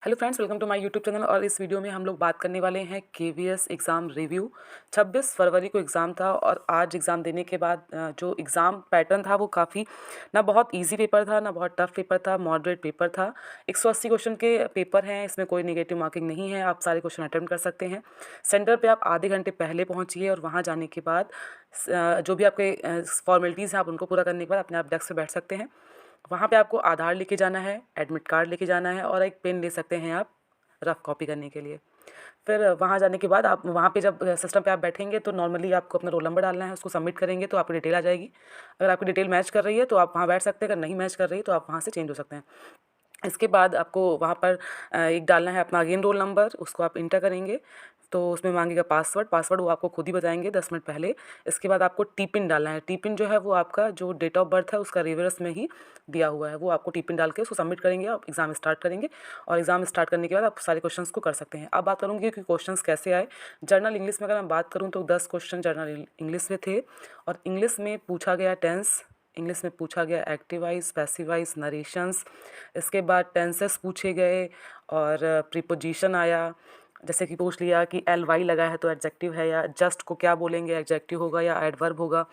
Hello friends, welcome to my YouTube channel. और इस video में हम लोग बात करने वाले हैं केवीएस एग्ज़ाम रिव्यू। 26 फरवरी को एग्ज़ाम था और आज एग्ज़ाम देने के बाद जो एग्ज़ाम पैटर्न था वो काफ़ी ना बहुत इजी पेपर था ना बहुत टफ पेपर था, मॉडरेट पेपर था। 180 क्वेश्चन के पेपर हैं, इसमें कोई नेगेटिव मार्किंग नहीं है, आप सारे क्वेश्चन अटेम्प्ट कर सकते हैं। सेंटर पे आप आधे घंटे पहले पहुँचिए और वहाँ जाने के बाद जो भी आपके फॉर्मेलिटीज़ हैं आप उनको पूरा करने के बाद अपने आप डेस्क पे बैठ सकते हैं। वहाँ पे आपको आधार लेके जाना है, एडमिट कार्ड लेके जाना है और एक पेन ले सकते हैं आप रफ़ कॉपी करने के लिए। फिर वहाँ जाने के बाद आप वहाँ पे जब सिस्टम पे आप बैठेंगे तो नॉर्मली आपको अपना रोल नंबर डालना है, उसको सबमिट करेंगे तो आपकी डिटेल आ जाएगी। अगर आपकी डिटेल मैच कर रही है तो आप वहाँ बैठ सकते हैं, अगर नहीं मैच कर रही है तो आप वहाँ से चेंज हो सकते हैं। इसके बाद आपको वहाँ पर एक डालना है अपना अगेन रोल नंबर, उसको आप इंटर करेंगे तो उसमें मांगेगा पासवर्ड वो आपको खुद ही बताएंगे 10 मिनट पहले। इसके बाद आपको टी पिन डालना है। टी पिन जो है वो आपका जो डेट ऑफ बर्थ है उसका रिवर्स में ही दिया हुआ है, वो आपको टी पिन डाल के उसको सबमिट करेंगे, आप एग्ज़ाम स्टार्ट करेंगे और एग्ज़ाम स्टार्ट करने के बाद आप सारे क्वेश्चंस को कर सकते हैं। अब बात करूँगी कि क्वेश्चंस कैसे आए। जर्नल इंग्लिश में अगर मैं बात करूँ तो 10 क्वेश्चन जर्नल इंग्लिश में थे और इंग्लिश में पूछा गया टेंस, इंग्लिश में पूछा गया active voice, passive wise, narrations. इसके बाद टेंसेस पूछे गए और प्रीपोजिशन आया, जैसे कि पूछ लिया कि एल वाई लगा है तो एडजेक्टिव है, या जस्ट को क्या बोलेंगे, एडजेक्टिव होगा या एडवर्ब होगा,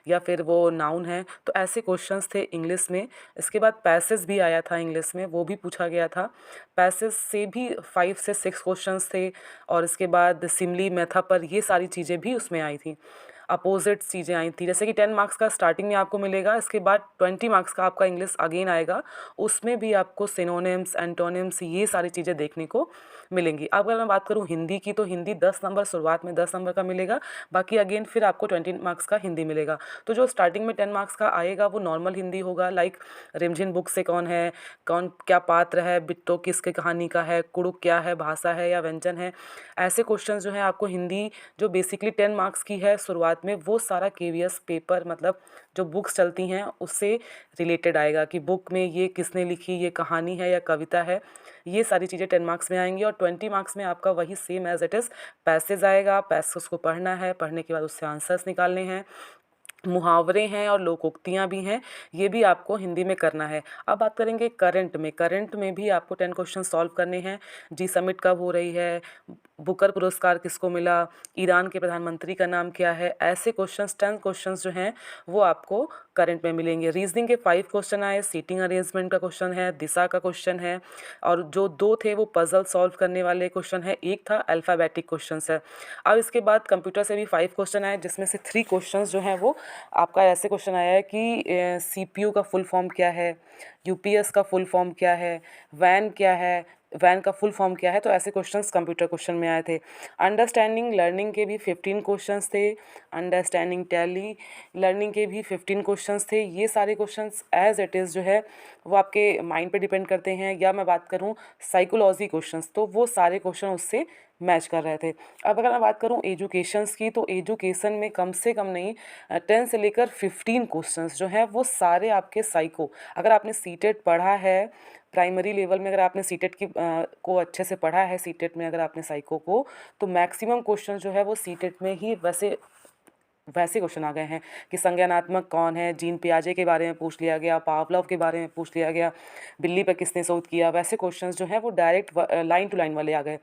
या फिर वो नाउन है। तो ऐसे क्वेश्चंस थे इंग्लिश में। इसके बाद पैसेज भी आया था इंग्लिश में, वो भी पूछा गया था। पैसेज से भी 5 से 6 क्वेश्चंस थे और इसके बाद सिमली मेथापर ये सारी चीज़ें भी उसमें आई थी। अपोजिट चीज़ें आई थी, जैसे कि 10 मार्क्स का स्टार्टिंग में आपको मिलेगा, इसके बाद 20 मार्क्स का आपका इंग्लिश अगेन आएगा, उसमें भी आपको सिनोनिम्स, एंटोनिम्स ये सारी चीज़ें देखने को मिलेंगी। अब अगर मैं बात करूँ हिंदी की तो हिंदी 10 नंबर शुरुआत में 10 नंबर का मिलेगा, बाकी अगेन फिर आपको 20 मार्क्स का हिंदी मिलेगा। तो जो स्टार्टिंग में 10 मार्क्स का आएगा वो नॉर्मल हिंदी होगा, लाइक रिमझिम बुक से कौन है, कौन क्या पात्र है, बिट्टो किसके कहानी का है, कुड़ुक क्या है, भाषा है या व्यंजन है। ऐसे क्वेश्चन जो है आपको हिंदी जो बेसिकली 10 मार्क्स की है शुरुआत में, वो सारा केवीएस पेपर मतलब जो बुक्स चलती हैं उससे रिलेटेड आएगा कि बुक में ये किसने लिखी, ये कहानी है या कविता है। ये सारी चीज़ें 10 मार्क्स में आएंगी और 20 मार्क्स में आपका वही same as it is passage आएगा। पैसेज को पढ़ना है, पढ़ने के बाद उससे आंसर्स निकालने हैं, मुहावरे हैं और लोकोक्तियाँ भी हैं, ये भी आपको हिंदी में करना है। अब बात करेंगे करंट में भी आपको 10 क्वेश्चन सॉल्व करने हैं। जी समिट कब हो रही है, बुकर पुरस्कार किसको मिला, ईरान के प्रधानमंत्री का नाम क्या है। ऐसे क्वेश्चंस 10 क्वेश्चंस जो हैं वो आपको करंट में मिलेंगे। रीजनिंग के 5 क्वेश्चन आए, सीटिंग अरेंजमेंट का क्वेश्चन है, दिशा का क्वेश्चन है और जो 2 थे वो पजल सॉल्व करने वाले क्वेश्चन है, एक था अल्फ़ाबेटिक क्वेश्चंस है। अब इसके बाद कंप्यूटर से भी 5 क्वेश्चन आए जिसमें से 3 क्वेश्चंस जो हैं वो आपका ऐसे क्वेश्चन आया है कि सीपीयू का फुल फॉर्म क्या है, यूपीएस का फुल फॉर्म क्या है, वैन क्या है, वैन का फुल फॉर्म क्या है। तो ऐसे क्वेश्चंस कंप्यूटर क्वेश्चन में आए थे। अंडरस्टैंडिंग लर्निंग के भी 15 क्वेश्चंस थे, अंडरस्टैंडिंग टैली लर्निंग के भी 15 क्वेश्चंस थे। ये सारे क्वेश्चंस एज इट इज़ जो है वो आपके माइंड पे डिपेंड करते हैं, या मैं बात करूँ साइकोलॉजी क्वेश्चंस तो वो सारे क्वेश्चन उससे मैच कर रहे थे। अब अगर मैं बात करूँ एजुकेशंस की तो एजुकेशन में कम से कम नहीं 10 से लेकर 15 क्वेश्चंस जो हैं वो सारे आपके साइको, अगर आपने सीटेट पढ़ा है प्राइमरी लेवल में, अगर आपने सीटेट की को अच्छे से पढ़ा है, सीटेट में अगर आपने साइको को, तो मैक्सिमम क्वेश्चन जो है वो सीटेट में ही वैसे वैसे क्वेश्चन आ गए हैं कि संज्ञानात्मक कौन है, जीन पियाजे के बारे में पूछ लिया गया, पावलोव के बारे में पूछ लिया गया, बिल्ली पर किसने शोध किया। वैसे क्वेश्चंस जो हैं वो डायरेक्ट लाइन टू लाइन वाले आ गए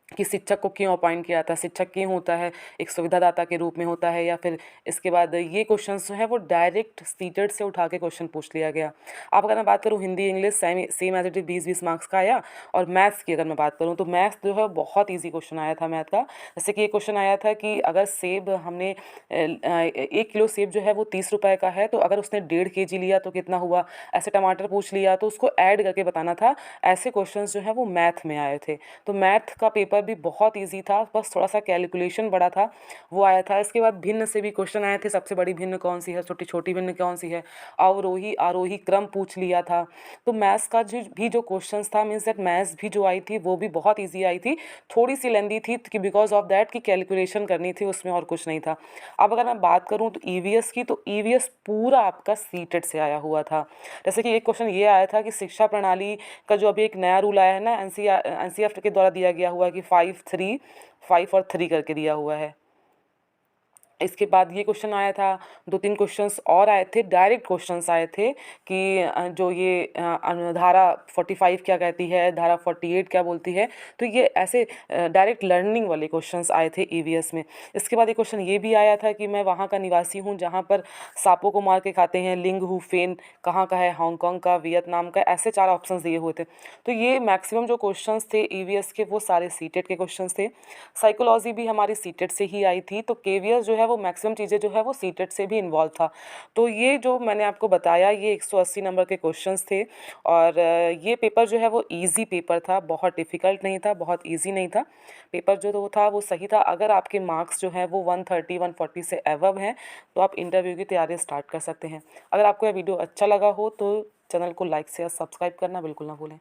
कि शिक्षक को क्यों अपॉइंट किया था, शिक्षक क्यों होता है, एक सुविधादाता के रूप में होता है, या फिर इसके बाद ये क्वेश्चंस जो है वो डायरेक्ट सीटेड से उठा के क्वेश्चन पूछ लिया गया। अब अगर मैं बात करूँ Hindi English same as it is 20-20 marks का आया। और मैथ्स की अगर मैं बात करूँ तो मैथ्स जो है बहुत ईजी क्वेश्चन आया था मैथ का। जैसे कि एक क्वेश्चन आया था कि अगर सेब हमने 1 किलो सेब जो है वो 30 रुपये का है, तो अगर उसने 1.5 kg लिया तो कितना हुआ। ऐसे टमाटर पूछ लिया तो उसको ऐड करके बताना था। ऐसे क्वेश्चन जो है वो मैथ में आए थे। तो मैथ का पेपर भी बहुत इजी था, बस थोड़ा सा कैलकुलेशन बड़ा था, वो आया था। इसके बाद भिन्न से भी क्वेश्चन आए थे, सबसे बड़ी भिन्न कौन सी है, छोटी छोटी भिन्न कौन सी है, अवरोही आरोही क्रम पूछ लिया था। तो मैथ्स का जो क्वेश्चंस था, मीन्स दैट मैथ्स भी जो आई थी वो भी बहुत ईजी आई थी, थोड़ी सी लेंदी थी कि बिकॉज ऑफ दैट कि कैलकुलेशन करनी थी उसमें, और कुछ नहीं था। अब अगर मैं बात करूँ तो ईवीएस की, तो ईवीएस पूरा आपका सीटेड से आया हुआ था। जैसे कि एक क्वेश्चन ये आया था कि शिक्षा प्रणाली का जो अभी एक नया रूल आया है ना, एनसीईआरटी के द्वारा दिया गया हुआ है कि 5 और 3 करके दिया हुआ है। इसके बाद ये क्वेश्चन आया था, 2-3 क्वेश्चंस और आए थे, डायरेक्ट क्वेश्चंस आए थे कि जो ये धारा 45 क्या कहती है, धारा 48 क्या बोलती है। तो ये ऐसे डायरेक्ट लर्निंग वाले क्वेश्चंस आए थे ईवीएस में। इसके बाद एक क्वेश्चन ये भी आया था कि मैं वहाँ का निवासी हूँ जहाँ पर सांपों को मार के खाते हैं। लिंग हु फेन कहाँ का है, हांगकांग का, वियतनाम का, ऐसे 4 ऑप्शंस दिए हुए थे। तो ये मैक्सिमम जो क्वेश्चंस थे ईवीएस के वो सारे सीटेट के क्वेश्चंस थे। साइकोलॉजी भी हमारी सीटेट से ही आई थी। तो केवीएस जो है वो मैक्सिमम चीज़ें जो है वो सीटेट से भी इन्वॉल्व था। तो ये जो मैंने आपको बताया ये 180 नंबर के क्वेश्चंस थे और ये पेपर जो है वो ईजी पेपर था, बहुत डिफ़िकल्ट नहीं था, बहुत ईजी नहीं था। पेपर जो तो था वो सही था। अगर आपके मार्क्स जो हैं वो 130 140 से एबव हैं तो आप इंटरव्यू की तैयारी स्टार्ट कर सकते हैं। अगर आपको यह वीडियो अच्छा लगा हो तो चैनल को लाइक शेयर सब्सक्राइब करना बिल्कुल ना भूलें।